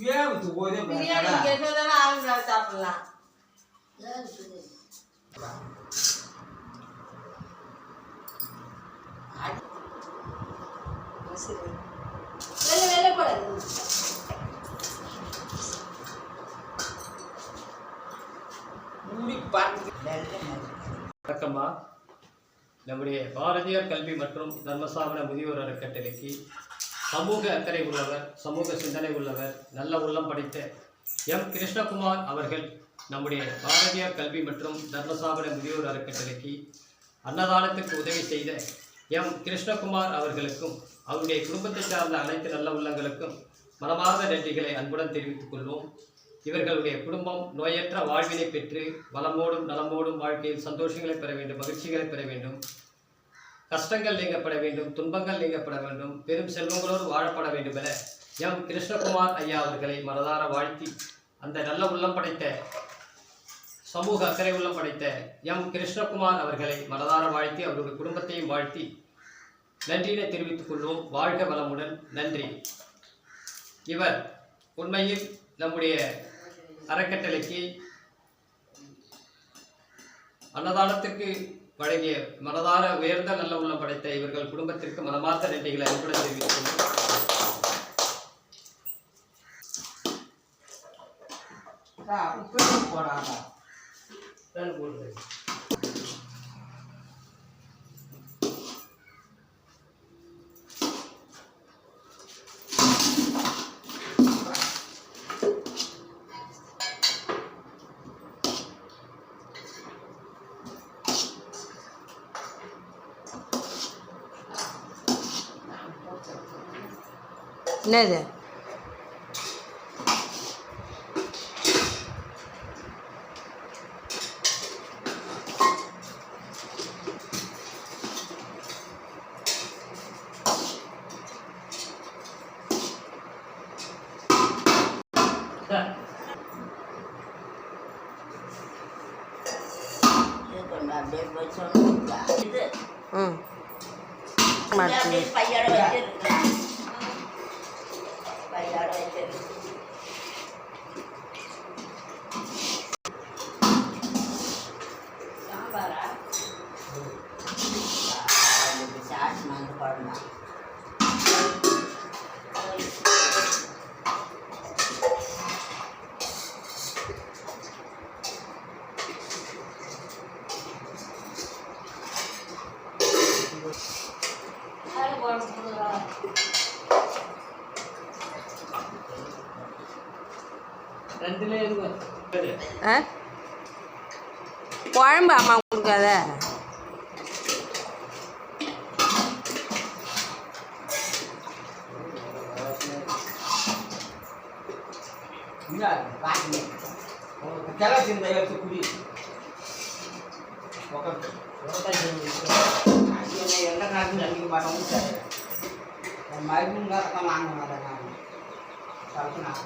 பிரியாணி கேட்டதால ஆளுங்க சாப்பிடலாம். வெளில போடு. வணக்கம்மா. நம்முடைய பாரதியார் கல்வி மற்றும் தர்மசாமன முதியோர் அறக்கட்டளைக்கு சமூக அக்கறை உள்ளவர், சமூக சிந்தனை உள்ளவர், நல்ல உள்ளம் படைத்த எம் கிருஷ்ணகுமார் அவர்கள் நம்முடைய பாரதியார் கல்வி மற்றும் தர்மசாமன முதியோர் அறக்கட்டளைக்கு அன்னதானத்துக்கு உதவி செய்த எம் கிருஷ்ணகுமார் அவர்களுக்கும் அவருடைய குடும்பத்தை சார்ந்த அனைத்து நல்ல உள்ளங்களுக்கும் மனமார்ந்த நன்றிகளை அன்புடன் தெரிவித்துக் கொள்வோம். இவர்களுடைய குடும்பம் நோயற்ற வாழ்வினை பெற்று வளமோடும் நலமோடும் வாழ்க்கையில் சந்தோஷங்களை பெற வேண்டும், மகிழ்ச்சிகளை பெற வேண்டும், கஷ்டங்கள் நீங்கப்பட வேண்டும், துன்பங்கள் நீங்கப்பட வேண்டும், பெரும் செல்வங்களோடு வாழப்பட வேண்டும் என எம் கிருஷ்ணகுமார் ஐயா அவர்களை மனதார வாழ்த்தி, அந்த நல்ல உள்ளம் படைத்த சமூக அக்கறை உள்ளம் படைத்த எம் கிருஷ்ணகுமார் அவர்களை மனதார வாழ்த்தி அவருடைய குடும்பத்தையும் வாழ்த்தி நன்றியினை தெரிவித்துக் கொள்வோம். வாழ்க வளமுடன். நன்றி. இவர் உண்மையில் நம்முடைய அறக்கட்டளைக்கு அன்னதானத்திற்கு வழங்கிய மனதார உயர்ந்த நல்ல உள்ளம் படைத்த இவர்கள் குடும்பத்திற்கு மனமார்ந்த நன்றிகளை அன்புடன் தெரிவித்துள்ளோம். என்னது குழம்பு அம்மா கொடுக்காத. Mai pun nggak kemana-mana. Kalau nak